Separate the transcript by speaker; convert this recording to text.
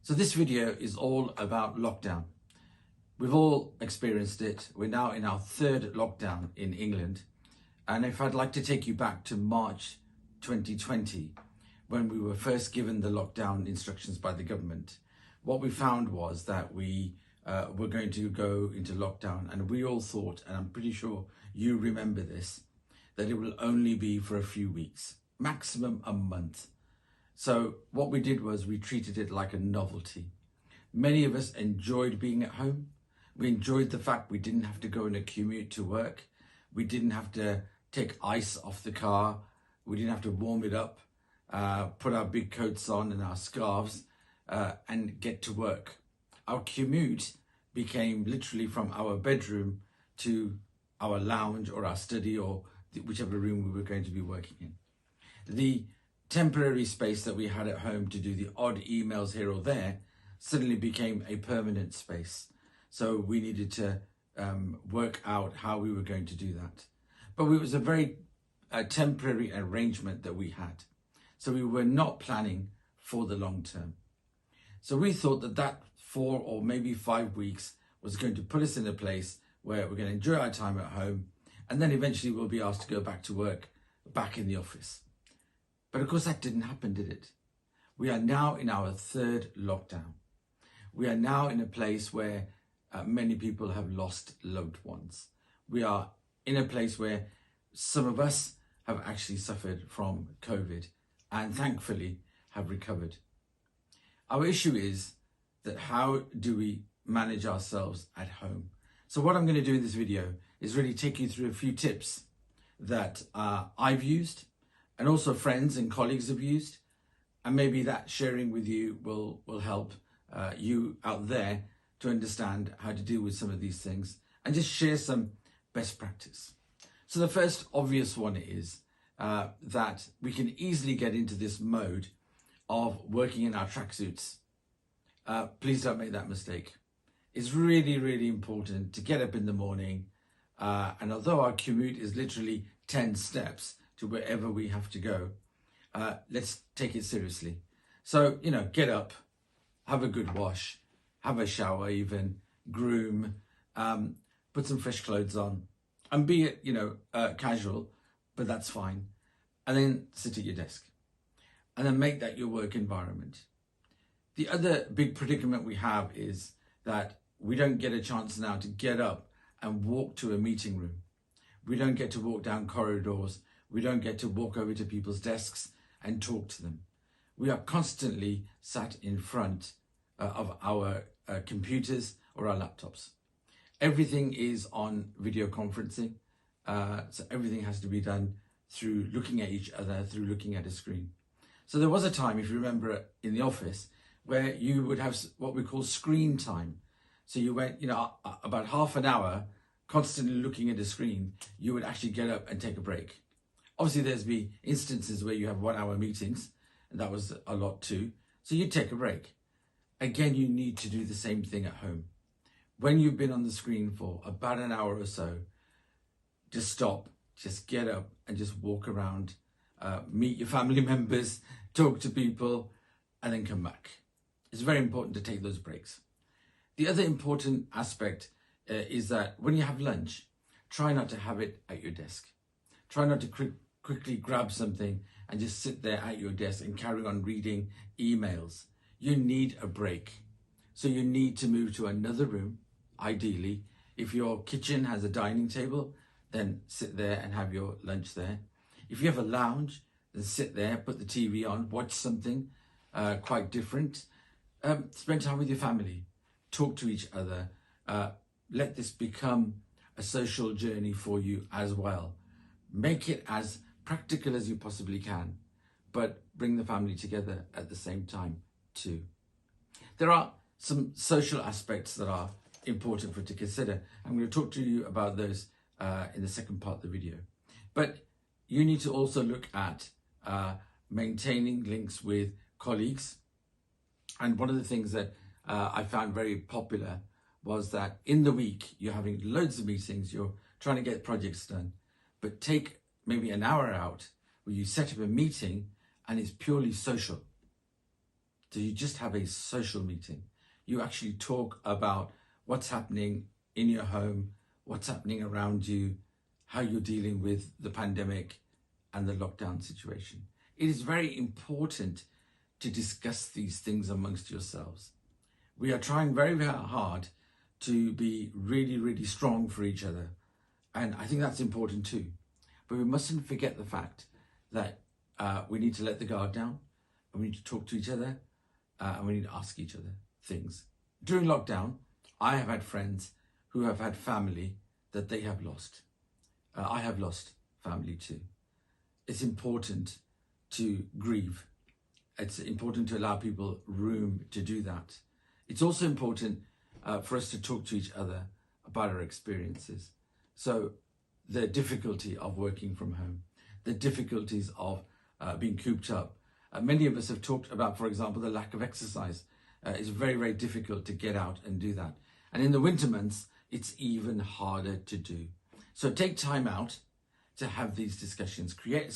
Speaker 1: So this video is all about lockdown. We've all experienced it. We're now in our third lockdown in England. And if I'd like to take you back to March 2020, when we were first given the lockdown instructions by the government, what we found was that we were going to go into lockdown, and we all thought, and I'm pretty sure you remember this, that it will only be for a few weeks, maximum a month. So what we did was we treated it like a novelty. Many of us enjoyed being at home. We enjoyed the fact we didn't have to go on a commute to work. We didn't have to take ice off the car. We didn't have to warm it up, put our big coats on and our scarves and get to work. Our commute became literally from our bedroom to our lounge or our study or whichever room we were going to be working in. The temporary space that we had at home to do the odd emails here or there suddenly became a permanent space. So we needed to work out how we were going to do that. But it was a very temporary arrangement that we had. So we were not planning for the long term. So we thought that 4 or maybe 5 weeks was going to put us in a place where we're going to enjoy our time at home, and then eventually we'll be asked to go back to work, back in the office. But of course that didn't happen, did it? We are now in our third lockdown. We are now in a place where many people have lost loved ones. We are in a place where some of us have actually suffered from COVID and thankfully have recovered. Our issue is that how do we manage ourselves at home? So what I'm going to do in this video is really take you through a few tips that I've used, and also friends and colleagues have used, and maybe that sharing with you will help you out there to understand how to deal with some of these things and just share some best practice. So the first obvious one is that we can easily get into this mode of working in our tracksuits. Please don't make that mistake. It's really, really important to get up in the morning, and although our commute is literally 10 steps to wherever we have to go, let's take it seriously. So, get up, have a good wash, have a shower even, groom, put some fresh clothes on, and be it, casual, but that's fine. And then sit at your desk and then make that your work environment. The other big predicament we have is that we don't get a chance now to get up and walk to a meeting room. We don't get to walk down corridors. We don't get to walk over to people's desks and talk to them. We are constantly sat in front of our computers or our laptops. Everything is on video conferencing. So everything has to be done through looking at each other, through looking at a screen. So there was a time, if you remember, in the office where you would have what we call screen time. So you went, about half an hour constantly looking at a screen, you would actually get up and take a break. Obviously, there's been instances where you have 1 hour meetings, and that was a lot too. So you take a break. Again, you need to do the same thing at home. When you've been on the screen for about an hour or so, just stop, just get up and just walk around, meet your family members, talk to people, and then come back. It's very important to take those breaks. The other important aspect is that when you have lunch, try not to have it at your desk. Try not to quickly grab something and just sit there at your desk and carry on reading emails. You need a break. So you need to move to another room, ideally. If your kitchen has a dining table, then sit there and have your lunch there. If you have a lounge, then sit there, put the TV on, watch something quite different. Spend time with your family, talk to each other. Let this become a social journey for you as well. Make it as practical as you possibly can, but bring the family together at the same time too. There are some social aspects that are important for you to consider. I'm going to talk to you about those in the second part of the video. But you need to also look at maintaining links with colleagues. And one of the things that I found very popular was that in the week, you're having loads of meetings, you're trying to get projects done, but take maybe an hour out where you set up a meeting and it's purely social. So you just have a social meeting. You actually talk about what's happening in your home, what's happening around you, how you're dealing with the pandemic and the lockdown situation. It is very important to discuss these things amongst yourselves. We are trying very, very hard to be really, really strong for each other. And I think that's important too. But we mustn't forget the fact that we need to let the guard down, and we need to talk to each other, and we need to ask each other things. During lockdown, I have had friends who have had family that they have lost. I have lost family too. It's important to grieve. It's important to allow people room to do that. It's also important for us to talk to each other about our experiences. So the difficulty of working from home, the difficulties of being cooped up. Many of us have talked about, for example, the lack of exercise. It's very, very difficult to get out and do that. And in the winter months, it's even harder to do. So take time out to have these discussions. Create